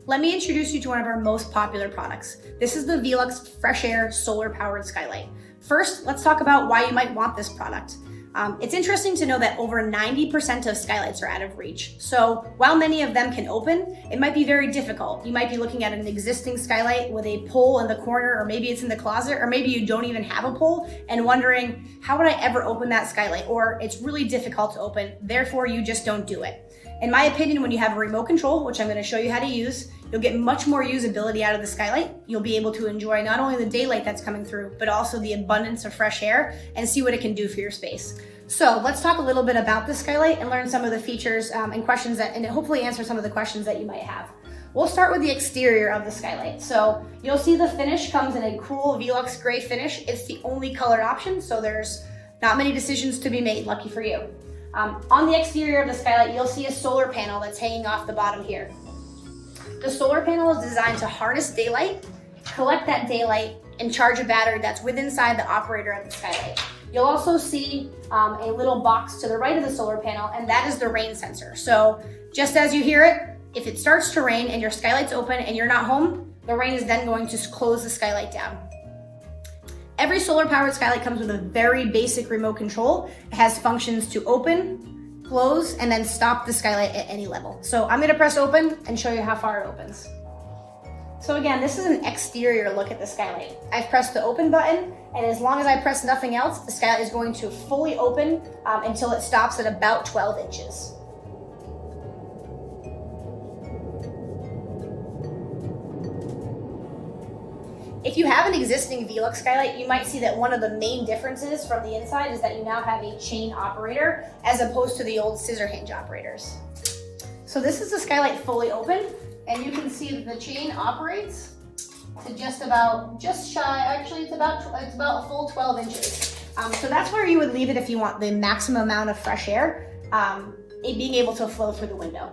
let me introduce you to one of our most popular products. This is the Velux Fresh Air Solar Powered Skylight. First, let's talk about why you might want this product. It's interesting to know that over 90% of skylights are out of reach. So while many of them can open, it might be very difficult. You might be looking at an existing skylight with a pole in the corner, or maybe it's in the closet, or maybe you don't even have a pole and wondering, how would I ever open that skylight? Or it's really difficult to open, therefore you just don't do it. In my opinion, when you have a remote control, which I'm going to show you how to use, you'll get much more usability out of the skylight. You'll be able to enjoy not only the daylight that's coming through, but also the abundance of fresh air and see what it can do for your space. So let's talk a little bit about the skylight and learn some of the features and questions and hopefully answer some of the questions that you might have. We'll start with the exterior of the skylight. So you'll see the finish comes in a cool Velux gray finish. It's the only colored option, so there's not many decisions to be made, lucky for you. On the exterior of the skylight, you'll see a solar panel that's hanging off the bottom here. The solar panel is designed to harness daylight, collect that daylight, and charge a battery that's inside the operator of the skylight. You'll also see a little box to the right of the solar panel, and that is the rain sensor. So just as you hear it, if it starts to rain and your skylight's open and you're not home, the rain is then going to close the skylight down. Every solar powered skylight comes with a very basic remote control. It has functions to open, close, and then stop the skylight at any level. So I'm gonna press open and show you how far it opens. So again, this is an exterior look at the skylight. I've pressed the open button, and as long as I press nothing else, the skylight is going to fully open until it stops at about 12 inches. If you have an existing Velux skylight, you might see that one of the main differences from the inside is that you now have a chain operator as opposed to the old scissor hinge operators. So this is the skylight fully open, and you can see that the chain operates to just shy, actually it's about a full 12 inches. So that's where you would leave it if you want the maximum amount of fresh air, it being able to flow through the window.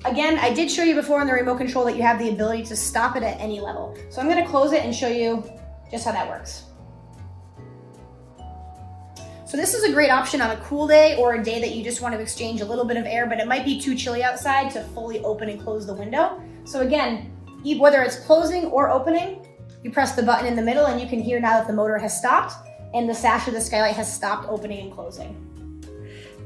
Again, I did show you before on the remote control that you have the ability to stop it at any level. So I'm gonna close it and show you just how that works. So this is a great option on a cool day or a day that you just want to exchange a little bit of air, but it might be too chilly outside to fully open and close the window. So again, whether it's closing or opening, you press the button in the middle and you can hear now that the motor has stopped and the sash of the skylight has stopped opening and closing.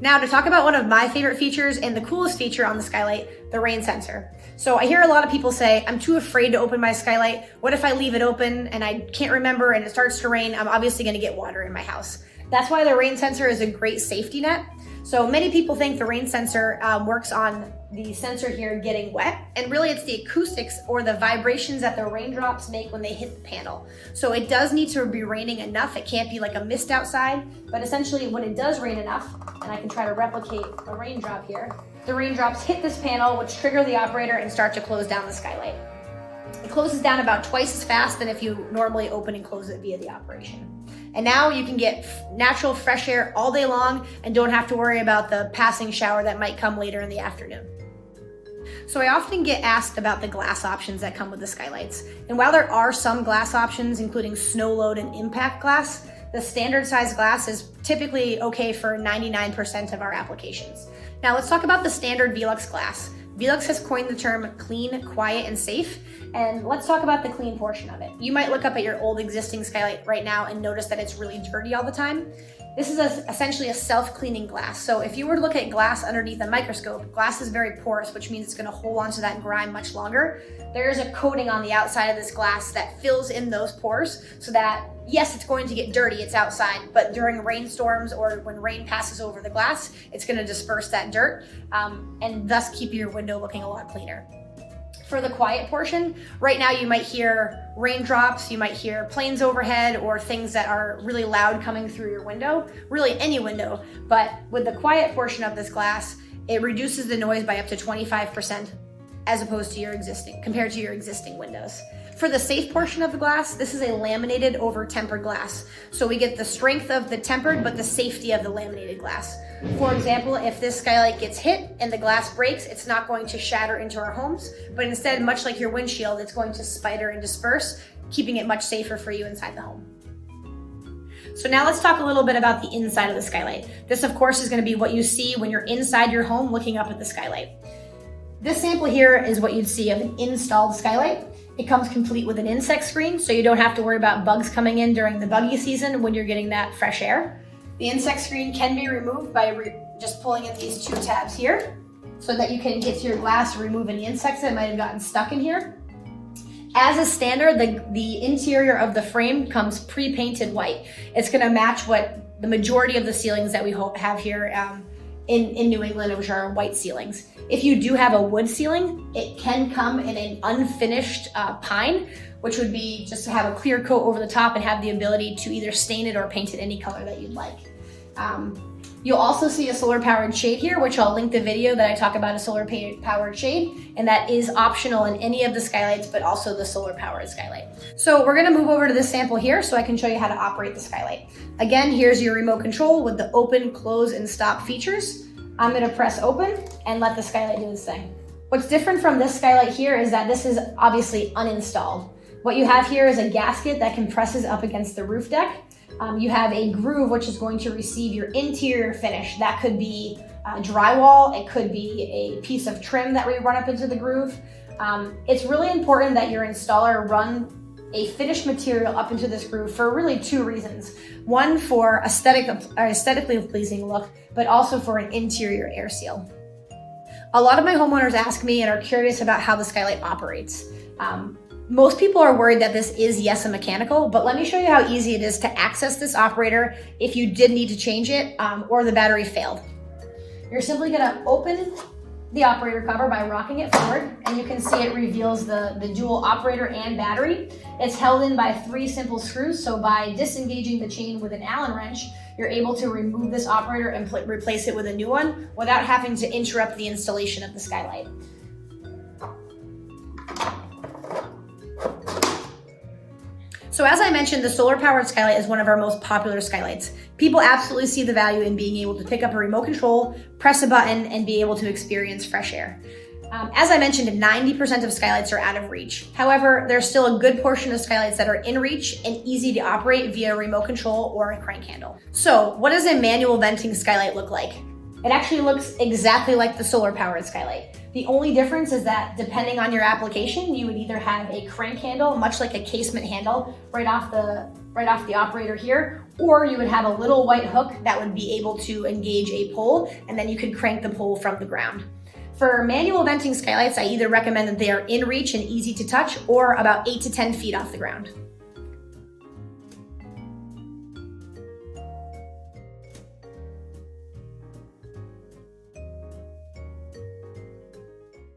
Now to talk about one of my favorite features and the coolest feature on the skylight, the rain sensor. So I hear a lot of people say, I'm too afraid to open my skylight. What if I leave it open and I can't remember and it starts to rain? I'm obviously gonna get water in my house. That's why the rain sensor is a great safety net. So many people think the rain sensor works on the sensor here getting wet, and really it's the acoustics or the vibrations that the raindrops make when they hit the panel. So it does need to be raining enough. It can't be like a mist outside, but essentially when it does rain enough, and I can try to replicate a raindrop here, the raindrops hit this panel, which trigger the operator and start to close down the skylight. It closes down about twice as fast than if you normally open and close it via the operation. And now you can get natural fresh air all day long and don't have to worry about the passing shower that might come later in the afternoon. So I often get asked about the glass options that come with the skylights. And while there are some glass options, including snow load and impact glass, the standard size glass is typically okay for 99% of our applications. Now let's talk about the standard Velux glass. Velux has coined the term clean, quiet, and safe. And let's talk about the clean portion of it. You might look up at your old existing skylight right now and notice that it's really dirty all the time. This is essentially a self-cleaning glass. So if you were to look at glass underneath a microscope, glass is very porous, which means it's gonna hold onto that grime much longer. There is a coating on the outside of this glass that fills in those pores so that, yes, it's going to get dirty, it's outside, but during rainstorms or when rain passes over the glass, it's gonna disperse that dirt and thus keep your window looking a lot cleaner. For the quiet portion, right now you might hear raindrops, you might hear planes overhead or things that are really loud coming through your window, really any window. But with the quiet portion of this glass, it reduces the noise by up to 25% as opposed to compared to your existing windows. For the safe portion of the glass, this is a laminated over tempered glass. So we get the strength of the tempered, but the safety of the laminated glass. For example, if this skylight gets hit and the glass breaks, it's not going to shatter into our homes, but instead, much like your windshield, it's going to spider and disperse, keeping it much safer for you inside the home. So now let's talk a little bit about the inside of the skylight. This, of course, is going to be what you see when you're inside your home looking up at the skylight. This sample here is what you'd see of an installed skylight. It comes complete with an insect screen, so you don't have to worry about bugs coming in during the buggy season when you're getting that fresh air. The insect screen can be removed by just pulling in these two tabs here so that you can get to your glass and remove any insects that might have gotten stuck in here. As a standard, the interior of the frame comes pre-painted white. It's gonna match what the majority of the ceilings that we have here in New England, which are white ceilings. If you do have a wood ceiling, it can come in an unfinished pine, which would be just to have a clear coat over the top and have the ability to either stain it or paint it any color that you'd like. You'll also see a solar powered shade here, which I'll link the video that I talk about a solar powered shade, and that is optional in any of the skylights, but also the solar powered skylight. So we're gonna move over to this sample here so I can show you how to operate the skylight. Again, here's your remote control with the open, close, and stop features. I'm gonna press open and let the skylight do its thing. What's different from this skylight here is that this is obviously uninstalled. What you have here is a gasket that compresses up against the roof deck. You have a groove which is going to receive your interior finish. That could be drywall, it could be a piece of trim that we run up into the groove. It's really important that your installer run a finished material up into this groove for really two reasons. One, for aesthetically pleasing look, but also for an interior air seal. A lot of my homeowners ask me and are curious about how the skylight operates. Most people are worried that this is, yes, a mechanical, but let me show you how easy it is to access this operator if you did need to change it or the battery failed. You're simply gonna open the operator cover by rocking it forward, and you can see it reveals the dual operator and battery. It's held in by 3 simple screws, so by disengaging the chain with an Allen wrench, you're able to remove this operator and replace it with a new one without having to interrupt the installation of the skylight. So as I mentioned, the solar powered skylight is one of our most popular skylights. People absolutely see the value in being able to pick up a remote control, press a button, and be able to experience fresh air. As I mentioned, 90% of skylights are out of reach. However, there's still a good portion of skylights that are in reach and easy to operate via a remote control or a crank handle. So what does a manual venting skylight look like? It actually looks exactly like the solar powered skylight. The only difference is that depending on your application, you would either have a crank handle, much like a casement handle, right off the operator here, or you would have a little white hook that would be able to engage a pole, and then you could crank the pole from the ground. For manual venting skylights, I either recommend that they are in reach and easy to touch, or about 8 to 10 feet off the ground.